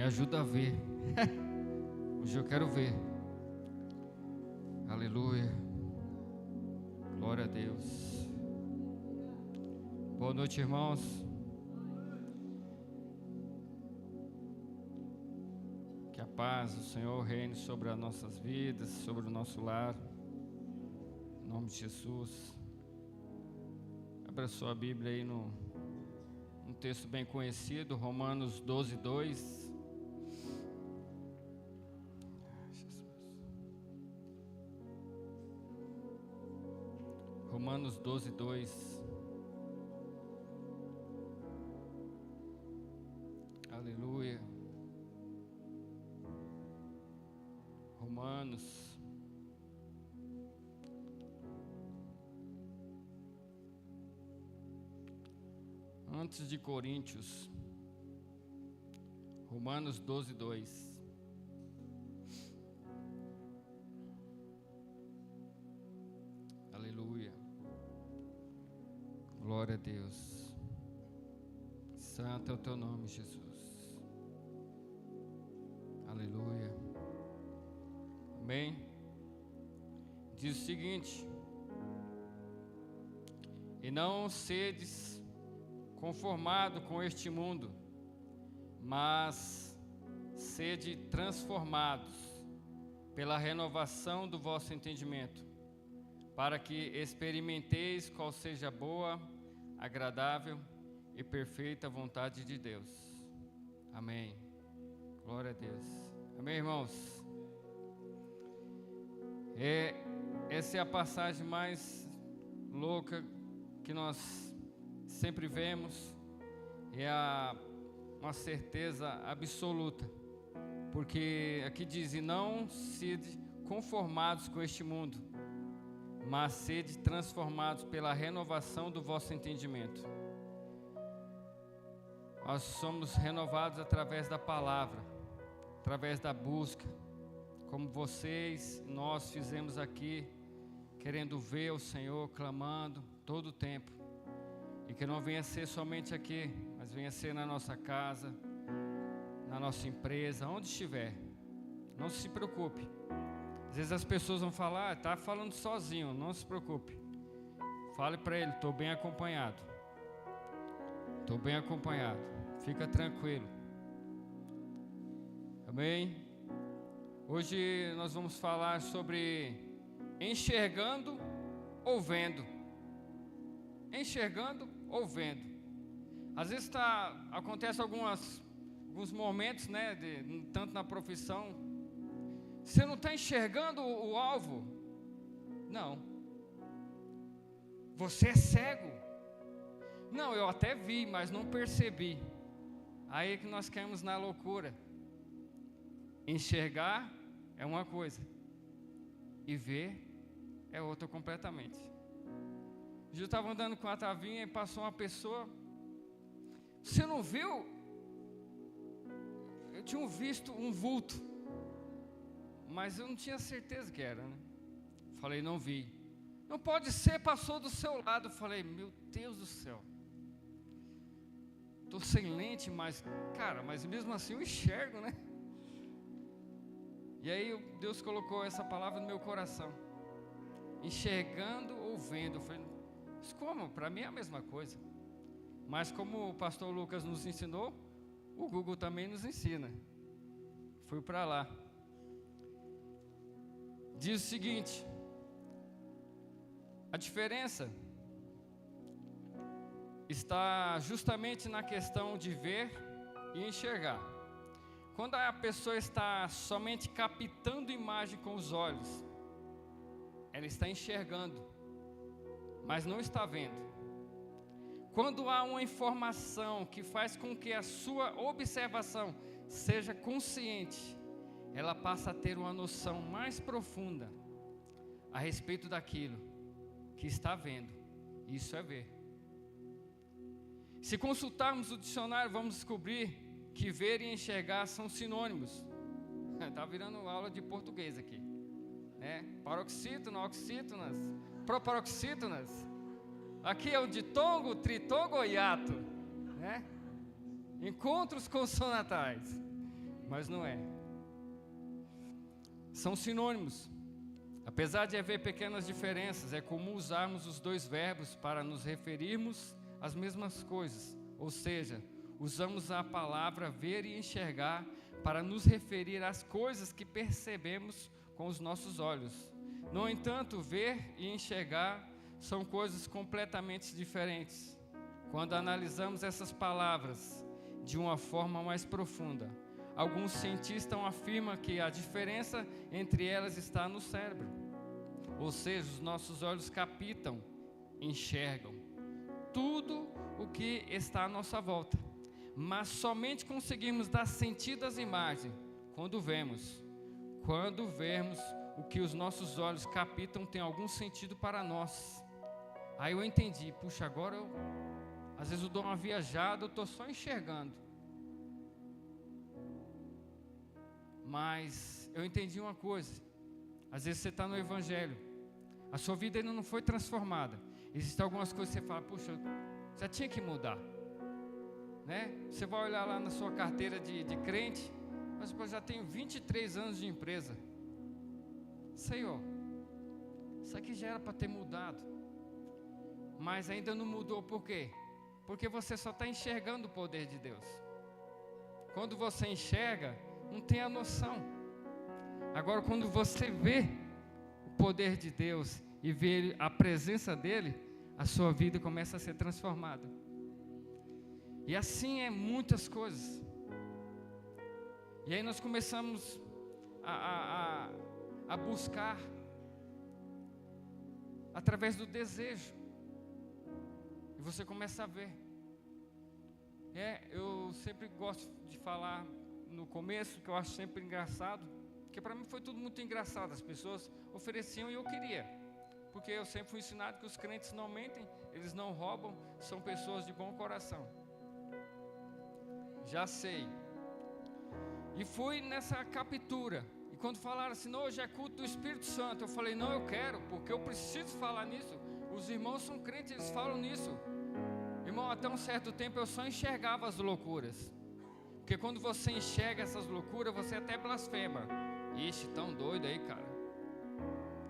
ajuda a ver. Hoje eu quero ver. Aleluia. Glória a Deus. Boa noite, irmãos. Que a paz do Senhor reine sobre as nossas vidas, sobre o nosso lar. Em nome de Jesus. Abra sua Bíblia aí no texto bem conhecido, Romanos 12, 2. Romanos 12, 2. Aleluia. Romanos. Antes de Coríntios. Romanos 12, 2. Aleluia. Glória a Deus. Santo é o teu nome, Jesus. Aleluia. Amém. Diz o seguinte: e não sedes conformado com este mundo, mas sede transformados pela renovação do vosso entendimento, para que experimenteis qual seja a boa, agradável e perfeita vontade de Deus. Amém. Glória a Deus. Amém, irmãos? Essa é a passagem mais louca que nós sempre vemos, uma certeza absoluta, porque aqui diz: e não sede conformados com este mundo, mas sede transformados pela renovação do vosso entendimento. Nós somos renovados através da palavra, através da busca, como nós fizemos aqui, querendo ver o Senhor, clamando todo o tempo. E que não venha ser somente aqui, mas venha ser na nossa casa, na nossa empresa, onde estiver. Não se preocupe. Às vezes as pessoas vão falar: está falando sozinho. Não se preocupe. Fale para ele: estou bem acompanhado. Estou bem acompanhado. Fica tranquilo. Amém? Hoje nós vamos falar sobre enxergando ou vendo. Enxergando ou vendo. Às vezes acontece alguns momentos, né, tanto na profissão, você não está enxergando o alvo. Não. Você é cego. Não, eu até vi, mas não percebi. Aí é que nós caímos na loucura. Enxergar é uma coisa e ver é outra completamente. Eu estava andando com a Tavinha e passou uma pessoa. Você não viu? Eu tinha visto um vulto, mas eu não tinha certeza que era, né? Falei: não vi. Não pode ser, passou do seu lado. Falei: meu Deus do céu. Estou sem lente, mas mesmo assim eu enxergo, né? E aí Deus colocou essa palavra no meu coração: enxergando ou vendo. Eu falei: como? Para mim é a mesma coisa. Mas como o pastor Lucas nos ensinou, o Google também nos ensina. Fui para lá. Diz o seguinte: a diferença está justamente na questão de ver e enxergar. Quando a pessoa está somente captando imagem com os olhos, ela está enxergando, mas não está vendo. Quando há uma informação que faz com que a sua observação seja consciente, ela passa a ter uma noção mais profunda a respeito daquilo que está vendo. Isso é ver. Se consultarmos o dicionário, vamos descobrir que ver e enxergar são sinônimos. Está virando aula de português aqui, né? Paroxítono, oxítonas, proparoxítonas. Aqui é o ditongo, tritongo ou hiato, né? Encontros consonantais. mas não é. São sinônimos. Apesar de haver pequenas diferenças, é comum usarmos os dois verbos para nos referirmos às mesmas coisas. Ou seja, usamos a palavra ver e enxergar para nos referir às coisas que percebemos com os nossos olhos. No entanto, ver e enxergar são coisas completamente diferentes. Quando analisamos essas palavras de uma forma mais profunda, alguns cientistas afirmam que a diferença entre elas está no cérebro. Ou seja, os nossos olhos captam, enxergam tudo o que está à nossa volta. Mas somente conseguimos dar sentido às imagens quando vemos. Quando vermos o que os nossos olhos captam tem algum sentido para nós. Aí eu entendi, puxa, agora às vezes eu dou uma viajada, eu estou só enxergando. Mas eu entendi uma coisa, às vezes você está no Evangelho, a sua vida ainda não foi transformada. Existem algumas coisas que você fala, puxa, já tinha que mudar, né? Você vai olhar lá na sua carteira de crente, mas eu já tenho 23 anos de empresa. Senhor, isso aqui já era para ter mudado, mas ainda não mudou. Por quê? Porque você só está enxergando o poder de Deus. Quando você enxerga, não tem a noção. Agora, quando você vê o poder de Deus e vê a presença dEle, a sua vida começa a ser transformada. E assim é muitas coisas. E aí nós começamos a buscar através do desejo. E você começa a ver. Eu sempre gosto de falar no começo, que eu acho sempre engraçado, porque para mim foi tudo muito engraçado. As pessoas ofereciam e eu queria, porque eu sempre fui ensinado que os crentes não mentem, eles não roubam, são pessoas de bom coração. Já sei. E fui nessa captura. E quando falaram assim, não, hoje é culto do Espírito Santo, eu falei, não, eu quero, porque eu preciso falar nisso. Os irmãos são crentes, eles falam nisso. Irmão, até um certo tempo eu só enxergava as loucuras. Porque quando você enxerga essas loucuras, você até blasfema. Ixi, tão doido aí, cara.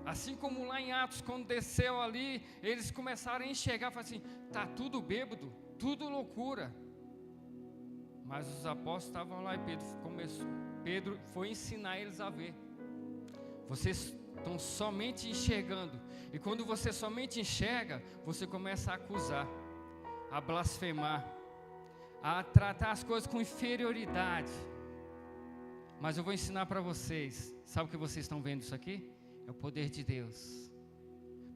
Assim como lá em Atos, quando desceu ali, eles começaram a enxergar, falaram assim, tá tudo bêbado, tudo loucura. Mas os apóstolos estavam lá e Pedro foi ensinar eles a ver. Vocês estão somente enxergando. E quando você somente enxerga, você começa a acusar, a blasfemar, a tratar as coisas com inferioridade. Mas eu vou ensinar para vocês. Sabe o que vocês estão vendo isso aqui? É o poder de Deus.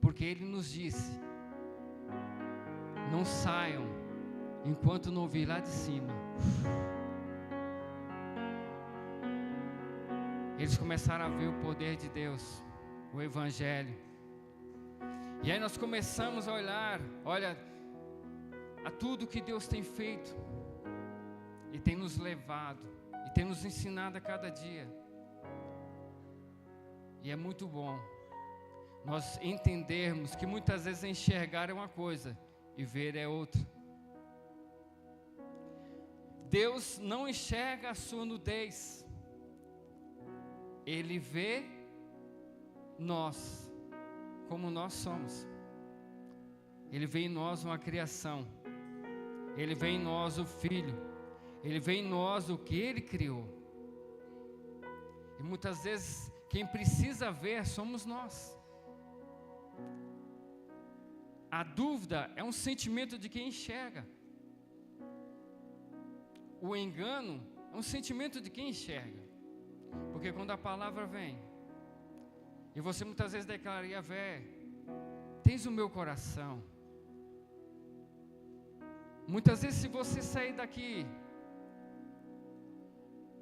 Porque Ele nos disse, não saiam enquanto não vir lá de cima. Eles começaram a ver o poder de Deus, o Evangelho. E aí nós começamos a olhar, olha, a tudo que Deus tem feito. E tem nos levado, e tem nos ensinado a cada dia. E é muito bom nós entendermos que muitas vezes enxergar é uma coisa e ver é outra. Deus não enxerga a sua nudez. Ele vê nós como nós somos. Ele vê em nós uma criação. Ele vê em nós o Filho. Ele vê em nós o que Ele criou. E muitas vezes quem precisa ver somos nós. A dúvida é um sentimento de quem enxerga. O engano é um sentimento de quem enxerga. Porque quando a palavra vem, e você muitas vezes declara, Yahvé, tens o meu coração. Muitas vezes se você sair daqui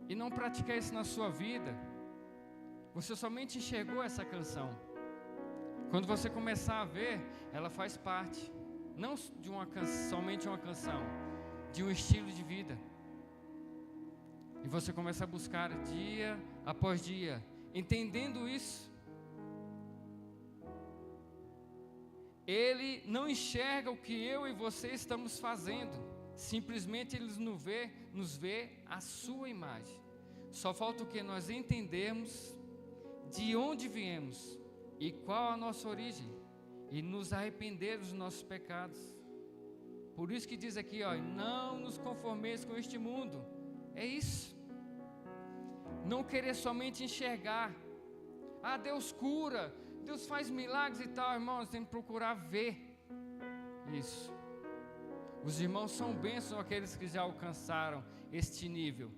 e não praticar isso na sua vida, você somente enxergou essa canção. Quando você começar a ver, ela faz parte, não de somente uma canção, de um estilo de vida. E você começa a buscar dia após dia, entendendo isso. Ele não enxerga o que eu e você estamos fazendo. Simplesmente Ele nos vê a sua imagem. Só falta o que? Nós entendermos de onde viemos e qual a nossa origem, e nos arrepender dos nossos pecados. Por isso que diz aqui, ó, não nos conformeis com este mundo. É isso. Não querer somente enxergar. Ah, Deus cura, Deus faz milagres e tal, irmãos, tem que procurar ver isso. Os irmãos são bênçãos, aqueles que já alcançaram este nível,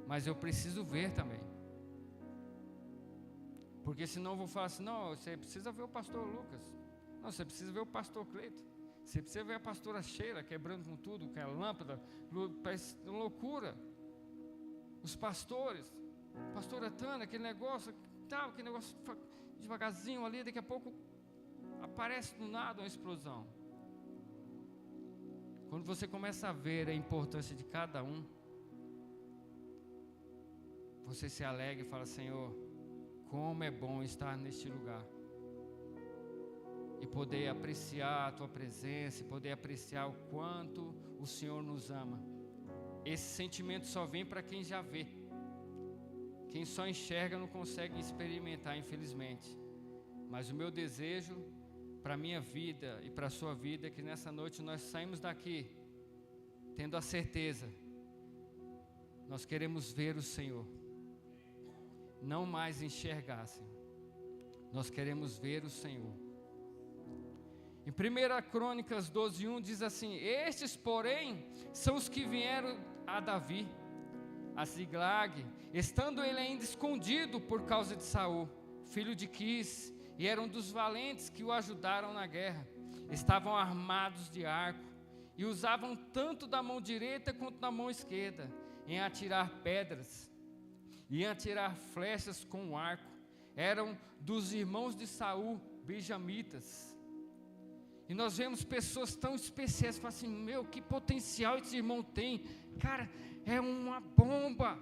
mas eu preciso ver também, porque senão eu vou falar assim, não, você precisa ver o pastor Lucas, não, você precisa ver o pastor Cleito, você precisa ver a pastora Sheila quebrando com tudo, com a lâmpada, parece loucura, os pastores, pastora Tana, aquele negócio, tal, aquele negócio devagarzinho ali, daqui a pouco aparece do nada uma explosão. Quando você começa a ver a importância de cada um, você se alegra e fala, Senhor, como é bom estar neste lugar, e poder apreciar a Tua presença, e poder apreciar o quanto o Senhor nos ama. Esse sentimento só vem para quem já vê. Quem só enxerga não consegue experimentar, infelizmente. Mas o meu desejo para a minha vida e para a sua vida é que nessa noite nós saímos daqui tendo a certeza, nós queremos ver o Senhor, não mais enxergar, Senhor. Nós queremos ver o Senhor. Em 1 Crônicas 12:1 diz assim: estes, porém, são os que vieram a Davi, a Ziglag, estando ele ainda escondido por causa de Saul, filho de Quis, e eram dos valentes que o ajudaram na guerra. Estavam armados de arco, e usavam tanto da mão direita quanto da mão esquerda, em atirar pedras, e em atirar flechas com o arco. Eram dos irmãos de Saul, benjamitas. E nós vemos pessoas tão especiais, falam assim, meu, que potencial esse irmão tem. Cara, é uma bomba.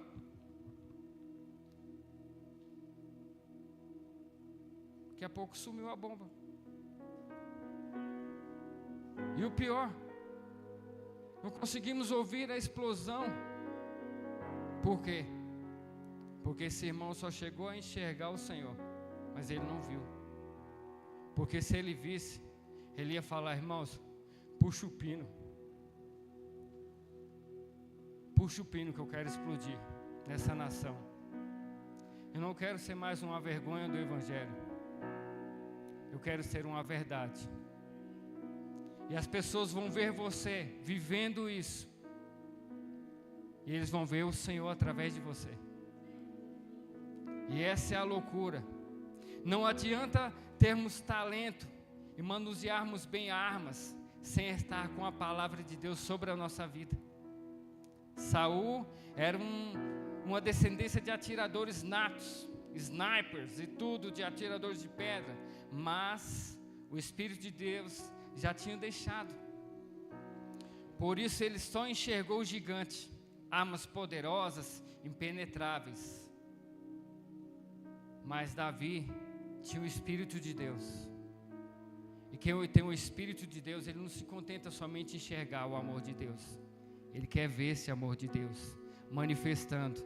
Daqui a pouco sumiu a bomba. E o pior, não conseguimos ouvir a explosão. Por quê? Porque esse irmão só chegou a enxergar o Senhor, mas ele não viu. Porque se ele visse, ele ia falar, irmãos, puxa o pino. Puxa o pino que eu quero explodir nessa nação. Eu não quero ser mais uma vergonha do Evangelho. Eu quero ser uma verdade. E as pessoas vão ver você vivendo isso. E eles vão ver o Senhor através de você. E essa é a loucura. Não adianta termos talento e manusearmos bem armas sem estar com a palavra de Deus sobre a nossa vida. Saul era uma descendência de atiradores natos, snipers e tudo, de atiradores de pedra, mas o Espírito de Deus já tinha deixado. Por isso ele só enxergou o gigante, armas poderosas, impenetráveis. Mas Davi tinha o Espírito de Deus. E quem tem o Espírito de Deus, ele não se contenta somente em enxergar o amor de Deus. Ele quer ver esse amor de Deus manifestando.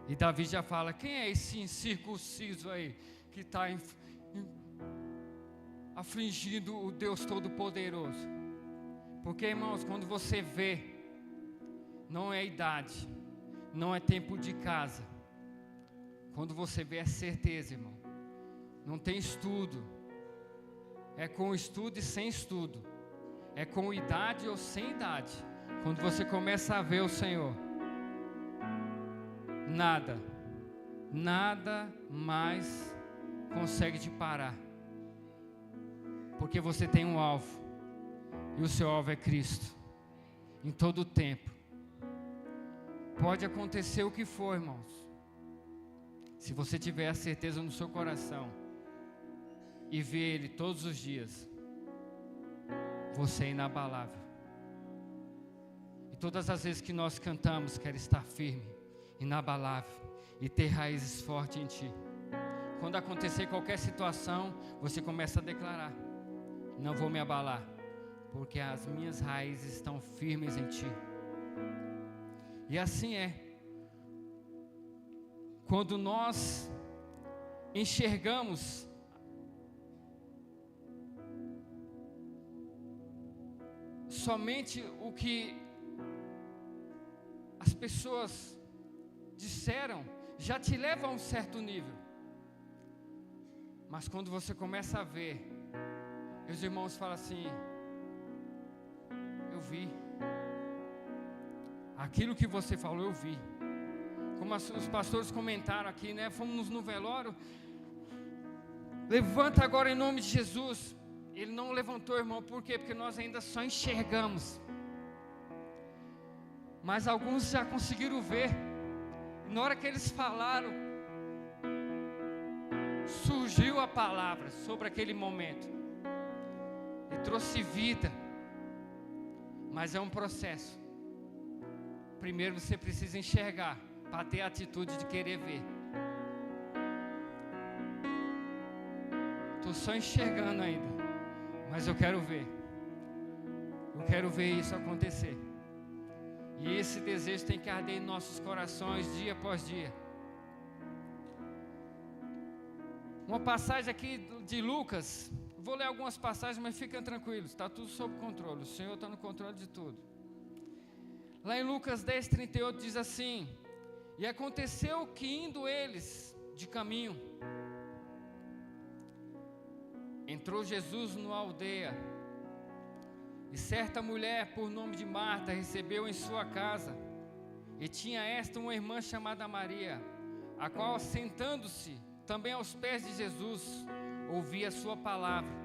E Davi já fala, quem é esse incircunciso aí, que está afligindo o Deus Todo-Poderoso? Porque, irmãos, quando você vê, não é idade, não é tempo de casa. Quando você vê, é certeza, irmão. Não tem estudo. É com estudo e sem estudo. É com idade ou sem idade. Quando você começa a ver o Senhor, nada mais consegue te parar. Porque você tem um alvo. E o seu alvo é Cristo. Em todo o tempo. Pode acontecer o que for, irmãos. Se você tiver a certeza no seu coração e ver Ele todos os dias, você é inabalável. E todas as vezes que nós cantamos, quero estar firme, inabalável e ter raízes fortes em Ti. Quando acontecer qualquer situação, você começa a declarar, não vou me abalar, porque as minhas raízes estão firmes em Ti. E assim é. quando nós enxergamos somente o que as pessoas disseram, já te leva a um certo nível. Mas quando você começa a ver, os irmãos falam assim: eu vi. Aquilo que você falou, eu vi. Como os pastores comentaram aqui, né? Fomos no velório. Levanta agora em nome de Jesus. Ele não levantou, irmão. Por quê? Porque nós ainda só enxergamos. Mas alguns já conseguiram ver. Na hora que eles falaram, surgiu a palavra sobre aquele momento. E trouxe vida. Mas é um processo. Primeiro você precisa enxergar, para ter a atitude de querer ver. Estou só enxergando ainda, mas eu quero ver. Eu quero ver isso acontecer. E esse desejo tem que arder em nossos corações dia após dia. Uma passagem aqui de Lucas. Vou ler algumas passagens, mas fiquem tranquilos, está tudo sob controle. O Senhor está no controle de tudo. Lá em Lucas 10:38 diz assim: e aconteceu que indo eles de caminho, entrou Jesus numa aldeia, e certa mulher por nome de Marta recebeu em sua casa, e tinha esta uma irmã chamada Maria, a qual, sentando-se também aos pés de Jesus, ouvia a sua palavra.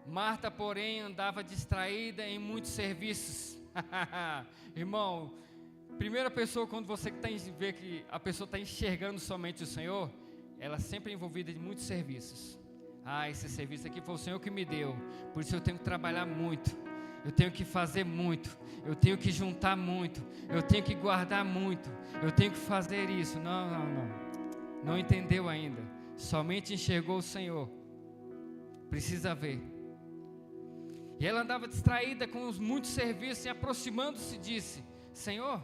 Marta, porém, andava distraída em muitos serviços. Irmão, primeira pessoa, quando você vê que a pessoa está enxergando somente o Senhor, ela sempre é envolvida em muitos serviços. Esse serviço aqui foi o Senhor que me deu, por isso eu tenho que trabalhar muito, eu tenho que fazer muito, eu tenho que juntar muito, eu tenho que guardar muito, eu tenho que fazer isso. Não entendeu ainda, somente enxergou o Senhor. Precisa ver. E ela andava distraída com os muitos serviços, e aproximando-se disse: Senhor,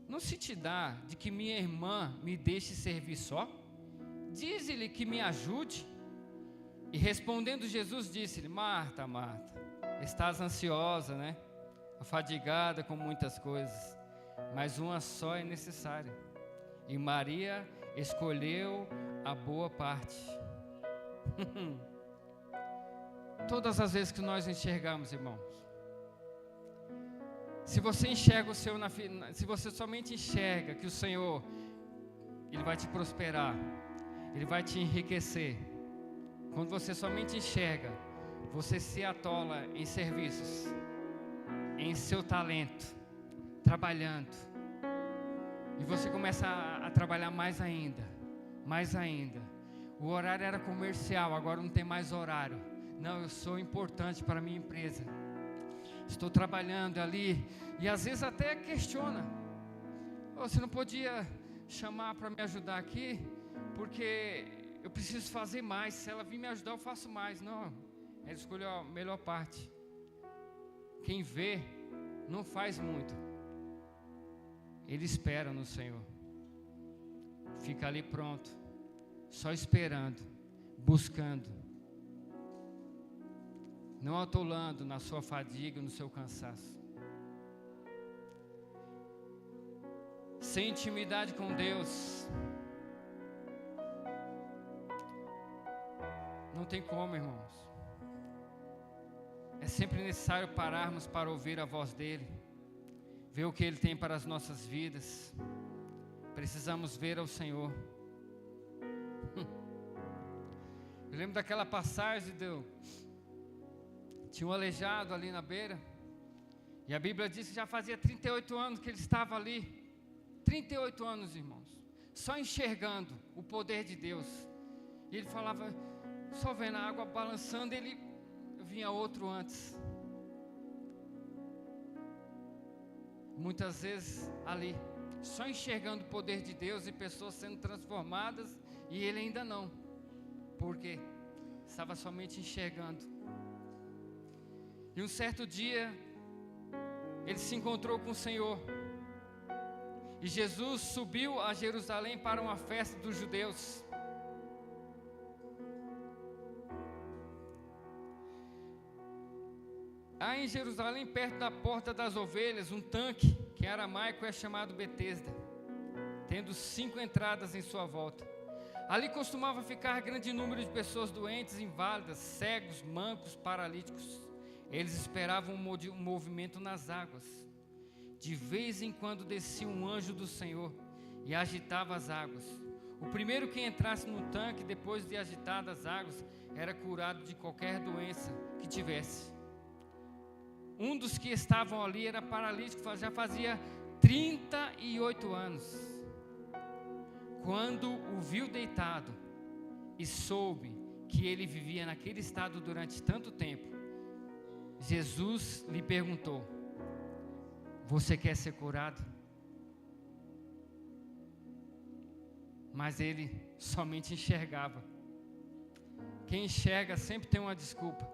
não se te dá de que minha irmã me deixe servir só? Dize-lhe que me ajude. E respondendo Jesus disse-lhe: Marta, Marta, estás ansiosa, né? Afadigada com muitas coisas, mas uma só é necessária. E Maria escolheu a boa parte. Todas as vezes que nós enxergamos, irmãos, se você enxerga o Senhor se você somente enxerga que o Senhor, Ele vai te prosperar, Ele vai te enriquecer. Quando você somente enxerga, você se atola em serviços, em seu talento, trabalhando, e você começa a trabalhar mais ainda, mais ainda. O horário era comercial, agora não tem mais horário. Não, eu sou importante para a minha empresa. Estou trabalhando ali. E às vezes até questiona: você não podia chamar para me ajudar aqui? Porque eu preciso fazer mais. Se ela vir me ajudar, eu faço mais. Não, ela escolheu a melhor parte. Quem vê, não faz muito. Ele espera no Senhor. Fica ali pronto, só esperando, buscando. Não atolando na sua fadiga, no seu cansaço. Sem intimidade com Deus, não tem como, irmãos. É sempre necessário pararmos para ouvir a voz dEle, ver o que Ele tem para as nossas vidas. Precisamos ver ao Senhor. Eu lembro daquela passagem tinha um aleijado ali na beira, e a Bíblia diz que já fazia 38 anos que ele estava ali. 38 anos, irmãos, só enxergando o poder de Deus. E ele falava, só vendo a água balançando, vinha outro antes. Muitas vezes ali, só enxergando o poder de Deus e pessoas sendo transformadas, e ele ainda não. Por quê? Estava somente enxergando. E um certo dia, ele se encontrou com o Senhor. E Jesus subiu a Jerusalém para uma festa dos judeus. Há em Jerusalém, perto da Porta das Ovelhas, um tanque, que em aramaico é chamado Betesda, tendo 5 entradas em sua volta. Ali costumava ficar grande número de pessoas doentes, inválidas, cegos, mancos, paralíticos. Eles esperavam um movimento nas águas. De vez em quando descia um anjo do Senhor e agitava as águas. O primeiro que entrasse no tanque, depois de agitadas as águas, era curado de qualquer doença que tivesse. Um dos que estavam ali era paralítico, já fazia 38 anos. Quando o viu deitado e soube que ele vivia naquele estado durante tanto tempo, Jesus lhe perguntou: você quer ser curado? Mas ele somente enxergava. Quem enxerga sempre tem uma desculpa.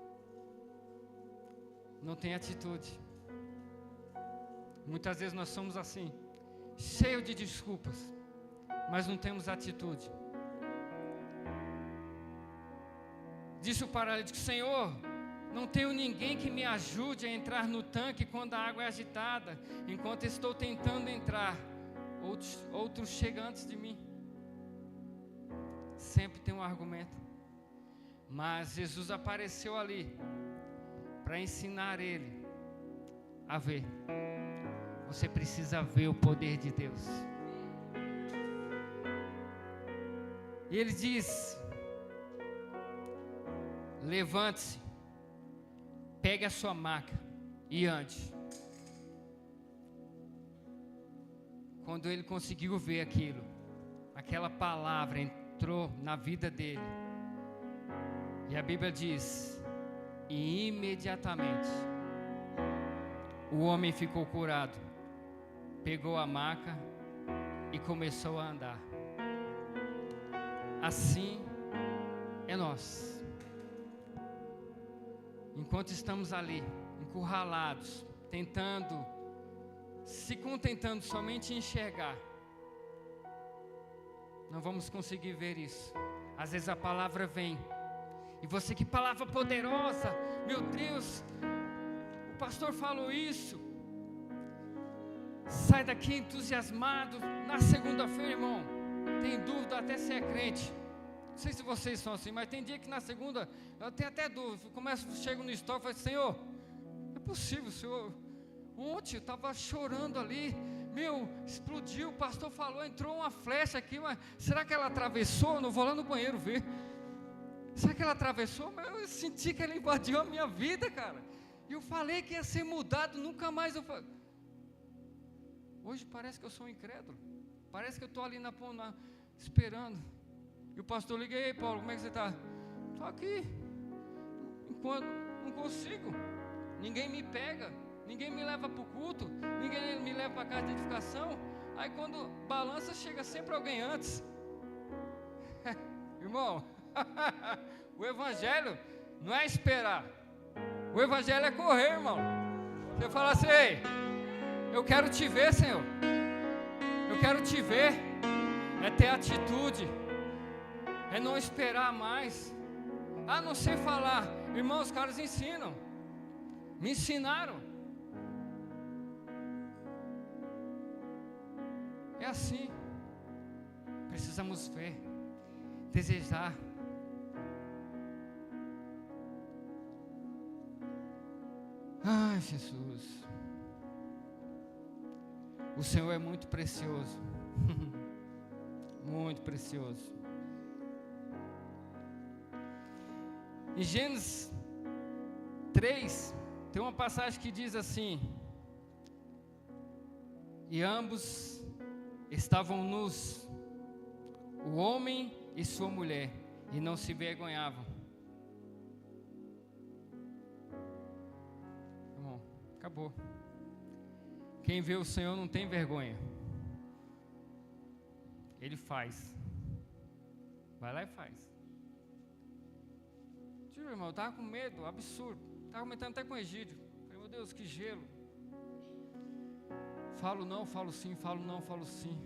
Não tem atitude. Muitas vezes nós somos assim, cheio de desculpas, mas não temos atitude. Disse o paralítico: Senhor, não tenho ninguém que me ajude a entrar no tanque quando a água é agitada. Enquanto estou tentando entrar, outros chegam antes de mim. Sempre tem um argumento. Mas Jesus apareceu ali para ensinar ele a ver. Você precisa ver o poder de Deus. E ele diz: levante-se, pegue a sua maca e ande. Quando ele conseguiu ver aquilo, aquela palavra entrou na vida dele. E a Bíblia diz: e imediatamente o homem ficou curado, pegou a maca e começou a andar. Assim é nós. Enquanto estamos ali, encurralados, se contentando somente em enxergar, não vamos conseguir ver isso. Às vezes a palavra vem, e você, que palavra poderosa, meu Deus, o pastor falou isso. Sai daqui entusiasmado. Na segunda-feira, irmão, tem dúvida até se é crente. Não sei se vocês são assim, mas tem dia que na segunda eu tenho até dúvida. Chego no estoque e falo: Senhor, não é possível, Senhor. Ontem eu estava chorando ali, explodiu, o pastor falou, entrou uma flecha aqui, mas será que ela atravessou? Eu não vou lá no banheiro ver. Será que ela atravessou? Mas eu senti que ela invadiu a minha vida, cara. E eu falei que ia ser mudado, nunca mais eu falei. Hoje parece que eu sou um incrédulo. Parece que eu estou ali esperando. E o pastor liga: ei, Paulo, como é que você está? Estou aqui. Enquanto não consigo. Ninguém me pega. Ninguém me leva para o culto. Ninguém me leva para a casa de edificação. Aí quando balança, chega sempre alguém antes. Irmão, o evangelho não é esperar. O evangelho é correr, irmão. Você fala assim: ei, eu quero te ver, Senhor. Eu quero te ver. É ter atitude. É não esperar mais. Ah, não sei falar. Irmão, os caras ensinam. Me ensinaram. É assim. Precisamos ver. Desejar. Ai, Jesus. O Senhor é muito precioso. Muito precioso. Em Gênesis 3, tem uma passagem que diz assim: e ambos estavam nus, o homem e sua mulher, e não se envergonhavam. Bom, acabou. Quem vê o Senhor não tem vergonha. Ele faz. Vai lá e faz. Tio, irmão, eu estava com medo, absurdo. Estava comentando até com o Egídio. Falei: meu Deus, que gelo. Falo não, falo sim, falo não, falo sim.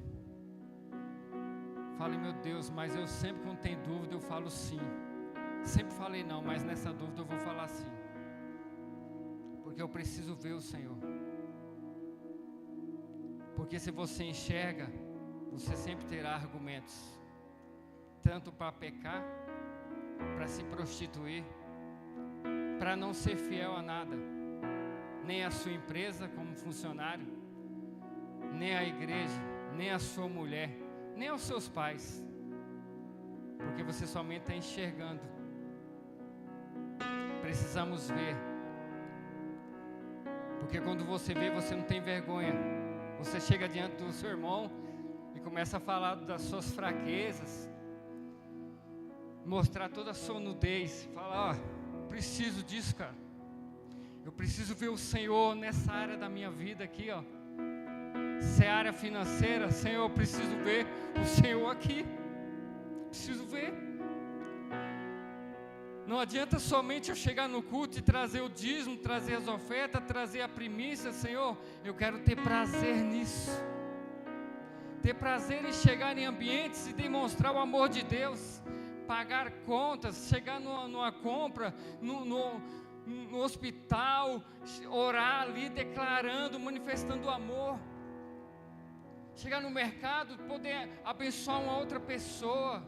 Falei, meu Deus, mas eu sempre quando tem dúvida eu falo sim. Sempre falei não, mas nessa dúvida eu vou falar sim. Porque eu preciso ver o Senhor. Porque se você enxerga, você sempre terá argumentos. Tanto para pecar, para se prostituir, para não ser fiel a nada. Nem a sua empresa como funcionário, nem a igreja, nem a sua mulher, nem aos seus pais. Porque você somente está enxergando. Precisamos ver. Porque quando você vê, você não tem vergonha. Você chega diante do seu irmão e começa a falar das suas fraquezas, mostrar toda a sua nudez. Fala, preciso disso, cara. Eu preciso ver o Senhor nessa área da minha vida aqui, ó. Se é área financeira, Senhor, eu preciso ver o Senhor aqui. Preciso ver. Não adianta somente eu chegar no culto e trazer o dízimo, trazer as ofertas, trazer a primícia. Senhor, eu quero ter prazer nisso. Ter prazer em chegar em ambientes e demonstrar o amor de Deus. Pagar contas, chegar numa compra, no hospital, orar ali, declarando, manifestando o amor. Chegar no mercado, poder abençoar uma outra pessoa.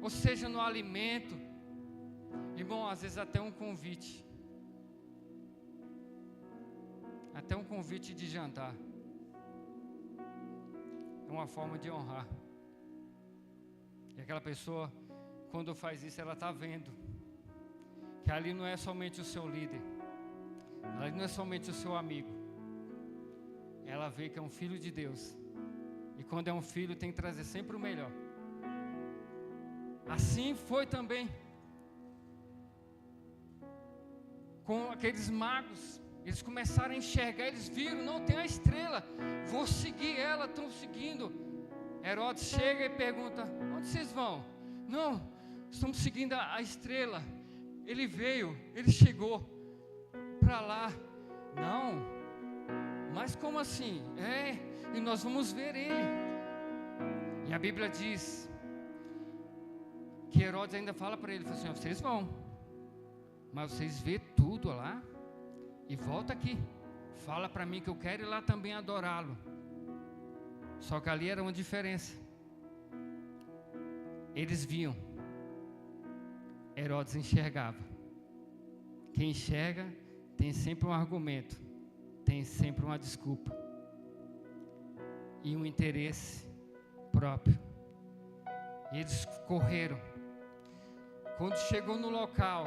Ou seja, no alimento. Irmão, às vezes até um convite. Até um convite de jantar. É uma forma de honrar. E aquela pessoa, quando faz isso, ela está vendo que ali não é somente o seu líder. Ali não é somente o seu amigo. Ela vê que é um filho de Deus. E quando é um filho, tem que trazer sempre o melhor. Assim foi também com aqueles magos. Eles começaram a enxergar, eles viram, não, tem a estrela, vou seguir ela, estão seguindo. Herodes chega e pergunta, onde vocês vão? Não, estamos seguindo a estrela. Ele veio, ele chegou para lá. Não, mas como assim? E nós vamos ver ele. E a Bíblia diz que Herodes ainda fala para ele, fala assim, vocês vão, mas vocês vê tudo lá e volta aqui, fala para mim que eu quero ir lá também adorá-lo. Só que ali era uma diferença. Eles viam, Herodes enxergava. Quem enxerga tem sempre um argumento, tem sempre uma desculpa e um interesse próprio. E eles correram. Quando chegou no local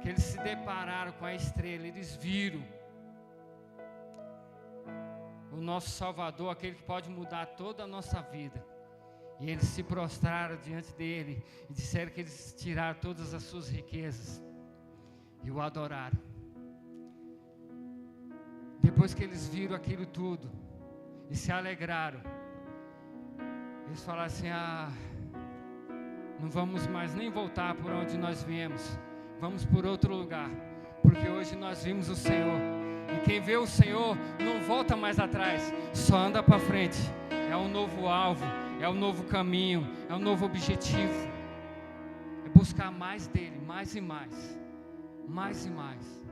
que eles se depararam com a estrela, eles viram o nosso Salvador, aquele que pode mudar toda a nossa vida. E eles se prostraram diante dele e disseram que eles tiraram todas as suas riquezas e o adoraram. Depois que eles viram aquilo tudo e se alegraram, eles falaram assim, não vamos mais nem voltar por onde nós viemos, vamos por outro lugar, porque hoje nós vimos o Senhor, e quem vê o Senhor não volta mais atrás, só anda para frente. É um novo alvo, é um novo caminho, é um novo objetivo, é buscar mais dele, mais e mais, mais e mais.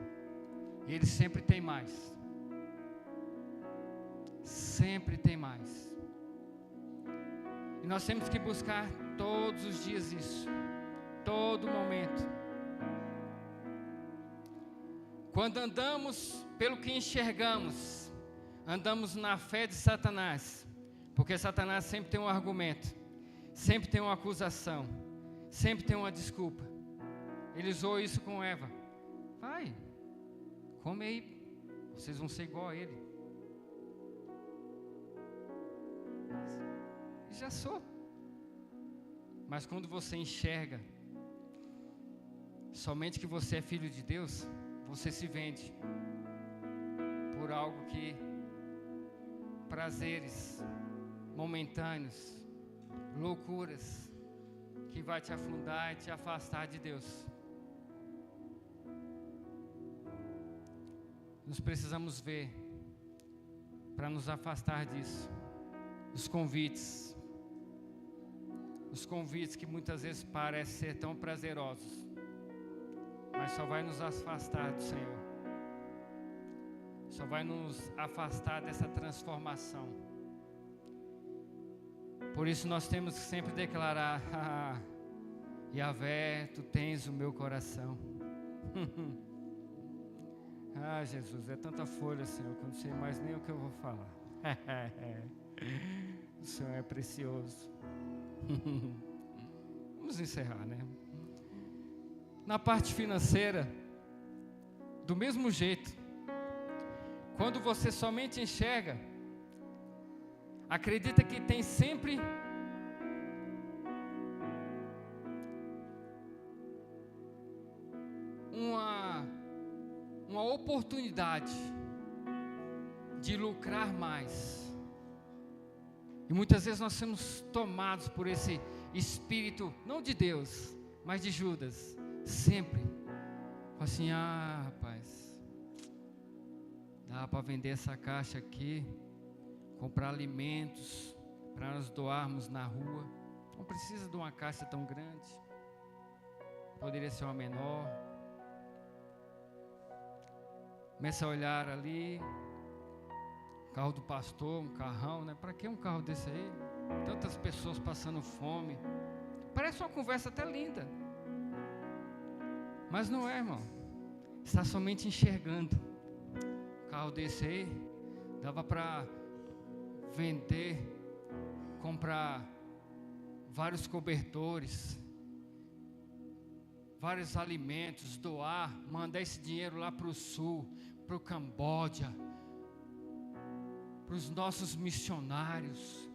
E ele sempre tem mais, sempre tem mais. E nós temos que buscar todos os dias isso, todo momento. Quando andamos pelo que enxergamos, andamos na fé de Satanás, porque Satanás sempre tem um argumento, sempre tem uma acusação, sempre tem uma desculpa. Ele usou isso com Eva. Vai, come aí, vocês vão ser igual a ele. Já sou. Mas quando você enxerga somente que você é filho de Deus, você se vende por algo que prazeres momentâneos, loucuras, que vai te afundar e te afastar de Deus. Nós precisamos ver para nos afastar disso. Os convites que muitas vezes parecem ser tão prazerosos, mas só vai nos afastar do Senhor, só vai nos afastar dessa transformação. Por isso nós temos que sempre declarar: Yahvé, tu tens o meu coração. Jesus, é tanta folha, Senhor, que eu não sei mais nem o que eu vou falar. O Senhor é precioso. Vamos encerrar, né? Na parte financeira, do mesmo jeito, quando você somente enxerga, acredita que tem sempre uma oportunidade de lucrar mais. E muitas vezes nós somos tomados por esse espírito, não de Deus, mas de Judas. Sempre assim: rapaz, dá para vender essa caixa aqui, comprar alimentos para nós doarmos na rua. Não precisa de uma caixa tão grande, poderia ser uma menor. Começa a olhar ali, carro do pastor, um carrão, né? Para que um carro desse aí? Tantas pessoas passando fome. Parece uma conversa até linda, mas não é, irmão. Está somente enxergando. Um carro desse aí dava para vender, comprar vários cobertores, vários alimentos, doar, mandar esse dinheiro lá para o sul, para o Camboja, para os nossos missionários.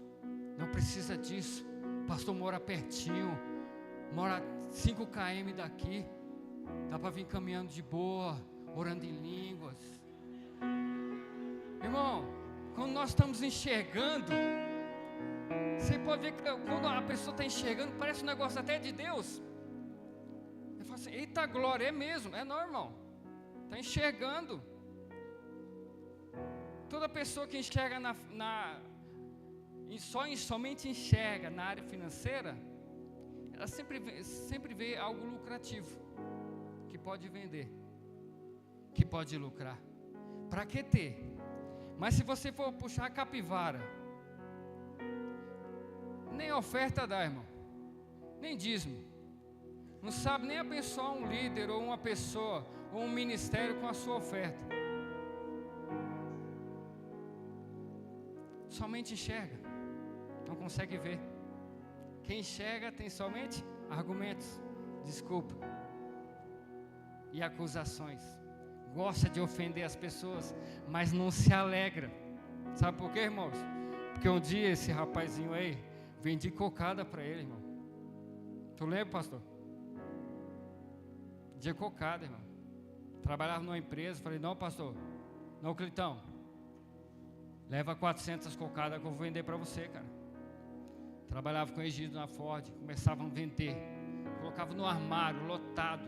Não precisa disso. O pastor mora pertinho, mora 5 km daqui, dá para vir caminhando de boa, orando em línguas. Irmão, quando nós estamos enxergando, você pode ver que quando a pessoa está enxergando, parece um negócio até de Deus. Eu falo assim: eita glória, é mesmo, é normal, está enxergando. Toda pessoa que enxerga somente enxerga na área financeira, ela sempre vê algo lucrativo, que pode vender, que pode lucrar. Para que ter? Mas se você for puxar a capivara, nem oferta dá, irmão, nem dízimo. Não sabe nem abençoar um líder, ou uma pessoa, ou um ministério com a sua oferta. Somente enxerga, não consegue ver. Quem enxerga tem somente argumentos, desculpa, e acusações. Gosta de ofender as pessoas, mas não se alegra. Sabe por quê, irmãos? Porque um dia esse rapazinho aí, vendi cocada para ele, irmão. Tu lembra, pastor? De cocada, irmão. Trabalhava numa empresa, falei: não, pastor, não, Clitão, leva 400 cocadas que eu vou vender para você, cara. Trabalhava com o Egídio na Ford, começavam a vender, colocava no armário, lotado.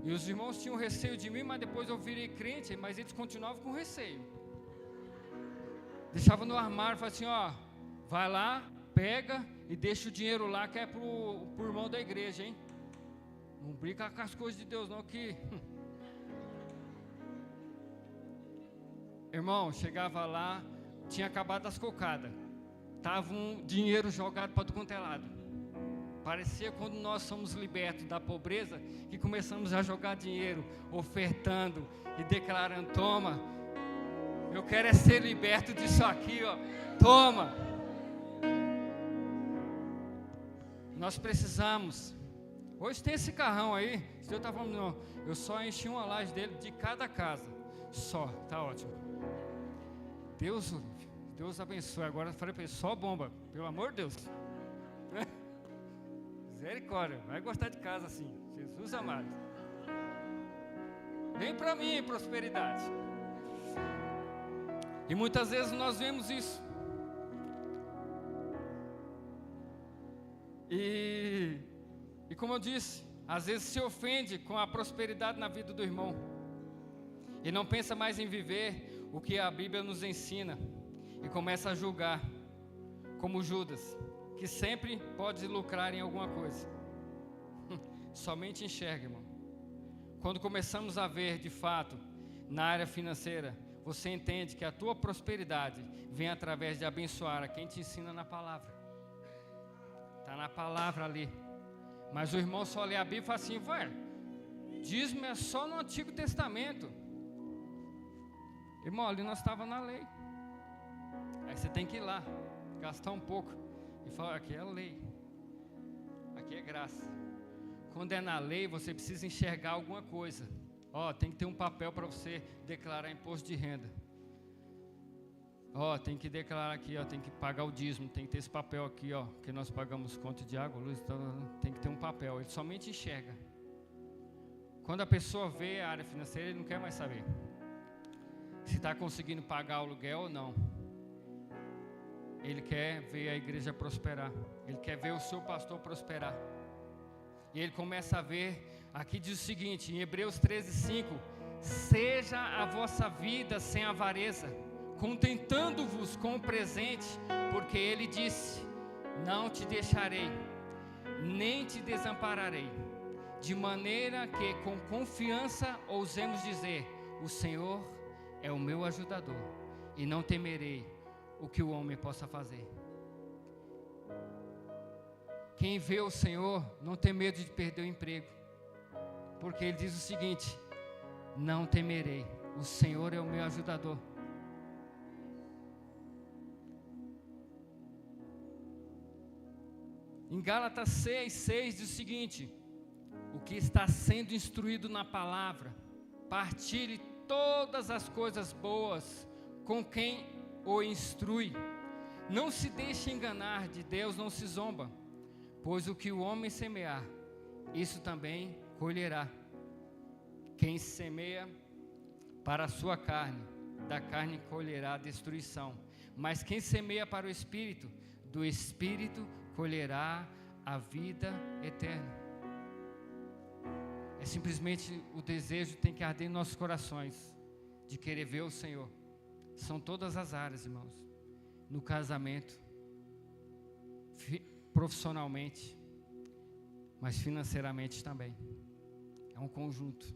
E os irmãos tinham receio de mim, mas depois eu virei crente, mas eles continuavam com receio. Deixava no armário, falava assim: ó, vai lá, pega e deixa o dinheiro lá, que é pro irmão da igreja, hein? Não brinca com as coisas de Deus não, que... Irmão, chegava lá, tinha acabado as cocadas, estava um dinheiro jogado para tudo quanto é lado. Parecia quando nós somos libertos da pobreza, que começamos a jogar dinheiro, ofertando e declarando: toma, eu quero é ser liberto disso aqui, ó, toma. Nós precisamos. Hoje tem esse carrão aí, se Deus está falando: não, eu só enchi uma laje dele de cada casa, só, tá ótimo. Deus abençoe. Agora eu falei para ele: só bomba, pelo amor de Deus. Misericórdia, vai gostar de casa assim, Jesus amado. Vem para mim, prosperidade. E muitas vezes nós vemos isso. E como eu disse, às vezes se ofende com a prosperidade na vida do irmão, e não pensa mais em viver o que a Bíblia nos ensina e começa a julgar, como Judas, que sempre pode lucrar em alguma coisa. Somente enxerga, irmão. Quando começamos a ver de fato na área financeira, você entende que a tua prosperidade vem através de abençoar a quem te ensina na palavra. Está na palavra ali. Mas o irmão só lê a Bíblia e fala assim: vai, dízimo é só no Antigo Testamento. Irmão, ali nós estávamos na lei. Aí você tem que ir lá, gastar um pouco e falar: aqui é lei, aqui é graça. Quando é na lei, você precisa enxergar alguma coisa. Tem que ter um papel para você declarar imposto de renda. Tem que declarar aqui, tem que pagar o dízimo, tem que ter esse papel aqui, que nós pagamos conta de água, luz, então tem que ter um papel. Ele somente enxerga. Quando a pessoa vê a área financeira, ele não quer mais saber se está conseguindo pagar o aluguel ou não. Ele quer ver a igreja prosperar. Ele quer ver o seu pastor prosperar. E ele começa a ver, aqui diz o seguinte, em Hebreus 13:5: seja a vossa vida sem avareza, contentando-vos com o presente, porque ele disse: não te deixarei, nem te desampararei, de maneira que com confiança ousemos dizer: o Senhor é o meu ajudador, e não temerei o que o homem possa fazer. Quem vê o Senhor não tem medo de perder o emprego, porque ele diz o seguinte: não temerei, o Senhor é o meu ajudador. Em Gálatas 6:6 diz o seguinte: o que está sendo instruído na palavra, partilhe todas as coisas boas com quem o instrui. Não se deixe enganar, de Deus não se zomba, pois o que o homem semear, isso também colherá. Quem semeia para a sua carne, da carne colherá destruição. Mas quem semeia para o Espírito, do Espírito colherá a vida eterna. É simplesmente o desejo que tem que arder em nossos corações, de querer ver o Senhor. São todas as áreas, irmãos. No casamento, profissionalmente, mas financeiramente também. É um conjunto.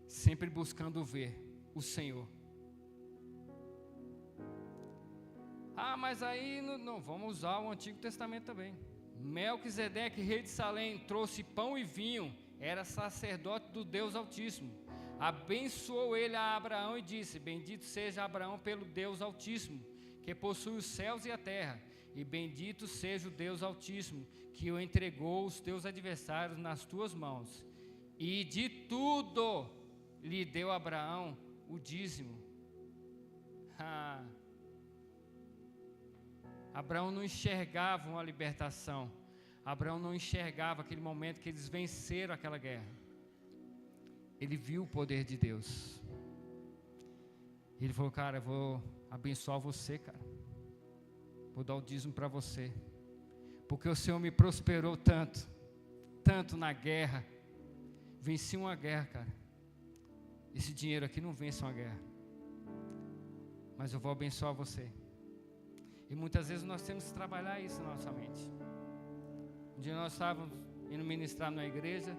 Sempre buscando ver o Senhor. Mas aí não, vamos usar o Antigo Testamento também. Melquisedeque, rei de Salém, trouxe pão e vinho, era sacerdote do Deus Altíssimo. Abençoou ele a Abraão e disse: bendito seja Abraão pelo Deus Altíssimo, que possui os céus e a terra, e bendito seja o Deus Altíssimo, que o entregou os teus adversários nas tuas mãos. E de tudo lhe deu Abraão o dízimo. Abraão não enxergava uma libertação. Abraão não enxergava aquele momento que eles venceram aquela guerra. Ele viu o poder de Deus. Ele falou: cara, eu vou abençoar você, cara. Vou dar o dízimo para você, porque o Senhor me prosperou tanto, tanto na guerra. Venci uma guerra, cara. Esse dinheiro aqui não vence uma guerra, mas eu vou abençoar você. E muitas vezes nós temos que trabalhar isso na nossa mente. Um dia nós estávamos indo ministrar numa igreja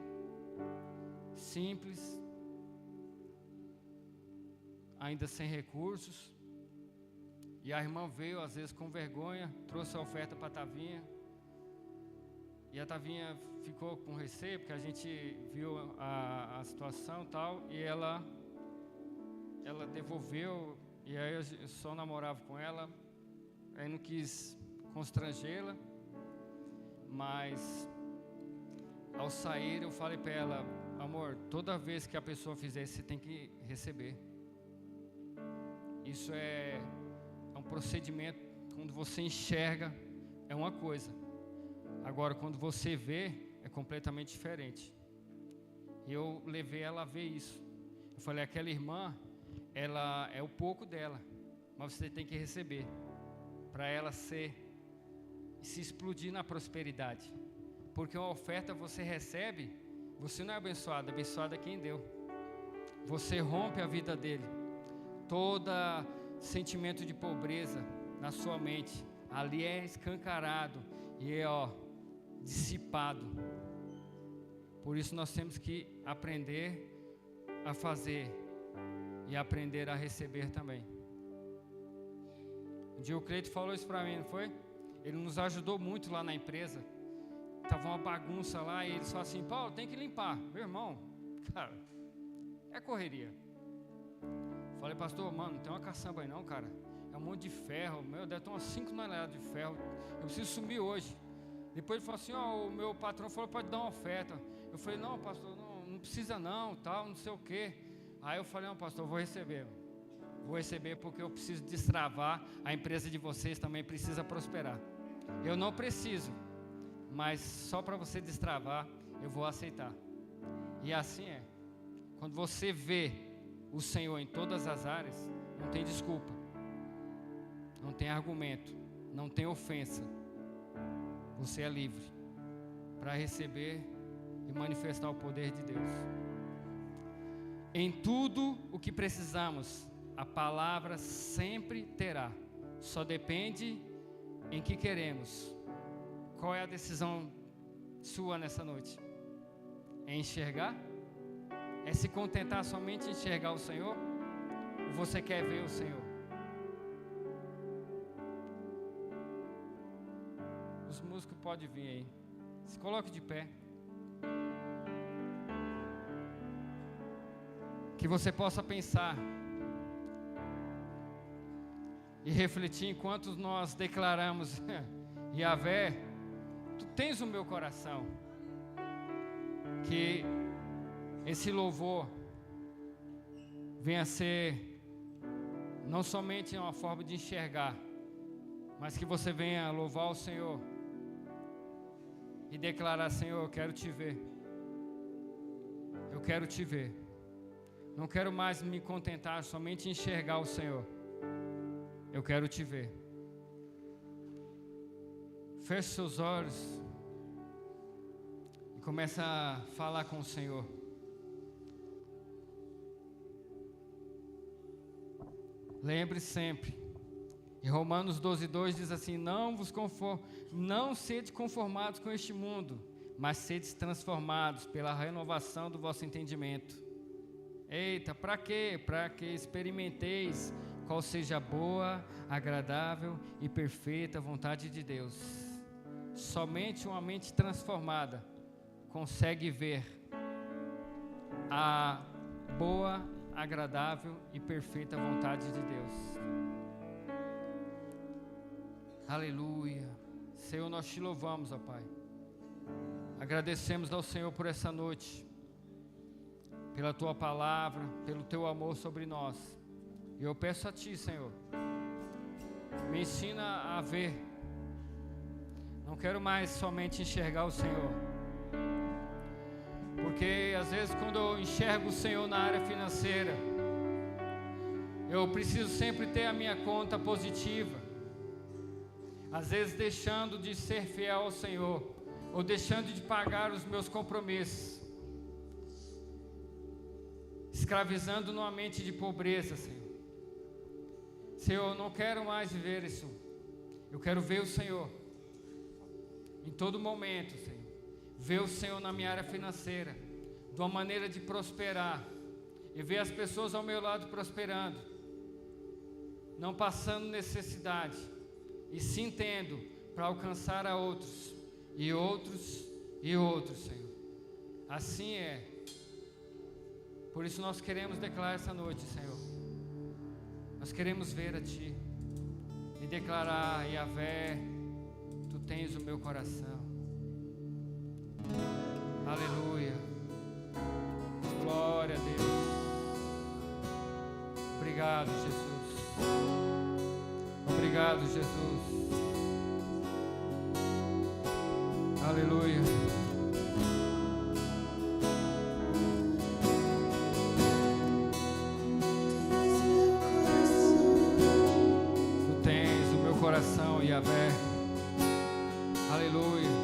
simples, ainda sem recursos, e a irmã veio às vezes com vergonha, trouxe a oferta para a Tavinha, e a Tavinha ficou com receio, porque a gente viu a situação e tal, e ela devolveu, e aí eu só namorava com ela, aí não quis constrangê-la, mas ao sair eu falei para ela: amor, toda vez que a pessoa fizer isso, você tem que receber. Isso é um procedimento. Quando você enxerga, é uma coisa. Agora, quando você vê, é completamente diferente. E eu levei ela a ver isso. Eu falei: aquela irmã, ela é o pouco dela, mas você tem que receber, para ela se explodir na prosperidade. Porque uma oferta você recebe, você não é abençoado é quem deu. você rompe a vida dele. Todo sentimento de pobreza na sua mente, ali é escancarado e é dissipado. Por isso nós temos que aprender a fazer e aprender a receber também. Um dia o Cleito falou isso para mim, não foi? Ele nos ajudou muito lá na empresa. Tava uma bagunça lá e ele falou assim: Paulo, tem que limpar. Meu irmão, cara, é correria. Falei: pastor, mano, não tem uma caçamba aí não, cara. É um monte de ferro, deve ter umas 5 toneladas de ferro. Eu preciso sumir hoje. Depois ele falou assim: o meu patrão falou, pode dar uma oferta. Eu falei: não, pastor, não precisa não, tal, não sei o quê. Aí eu falei: não, pastor, eu vou receber. Vou receber porque eu preciso destravar. A empresa de vocês também precisa prosperar. Eu não preciso, mas só para você destravar, eu vou aceitar. E assim é. Quando você vê o Senhor em todas as áreas, não tem desculpa, não tem argumento, não tem ofensa. Você é livre para receber e manifestar o poder de Deus. Em tudo o que precisamos, a palavra sempre terá. Só depende em que queremos. Qual é a decisão sua nessa noite? É enxergar? É se contentar somente em enxergar o Senhor? Ou você quer ver o Senhor? Os músicos podem vir aí. Se coloque de pé. Que você possa pensar e refletir enquanto nós declaramos: Yahvé, tu tens o meu coração. Que esse louvor venha a ser não somente uma forma de enxergar, mas que você venha louvar o Senhor e declarar: Senhor, eu quero te ver. Eu quero te ver. Não quero mais me contentar somente em enxergar o Senhor. Eu quero te ver. Feche seus olhos e comece a falar com o Senhor. Lembre sempre, em Romanos 12:2 diz assim: não sede conformados com este mundo, mas sede transformados pela renovação do vosso entendimento. Eita, para quê? Para que experimenteis qual seja a boa, agradável e perfeita vontade de Deus. Somente uma mente transformada consegue ver a boa, agradável e perfeita vontade de Deus. Aleluia. Senhor, nós te louvamos, ó Pai. Agradecemos ao Senhor por essa noite, pela tua palavra, pelo teu amor sobre nós. E eu peço a ti, Senhor, me ensina a ver. Não quero mais somente enxergar o Senhor, porque às vezes quando eu enxergo o Senhor na área financeira, eu preciso sempre ter a minha conta positiva. Às vezes deixando de ser fiel ao Senhor, ou deixando de pagar os meus compromissos, escravizando numa mente de pobreza, Senhor. Senhor, eu não quero mais viver isso. Eu quero ver o Senhor em todo momento, Senhor. Ver o Senhor na minha área financeira, de uma maneira de prosperar, e ver as pessoas ao meu lado prosperando, não passando necessidade, e sim tendo para alcançar a outros, e outros, e outros, Senhor. Assim é. Por isso nós queremos declarar essa noite, Senhor. Nós queremos ver a Ti e declarar: Yahvé, Tu tens o meu coração. Aleluia. Glória a Deus. Obrigado, Jesus. Obrigado, Jesus. Aleluia. Tu tens o meu coração, Yahvé. Aleluia.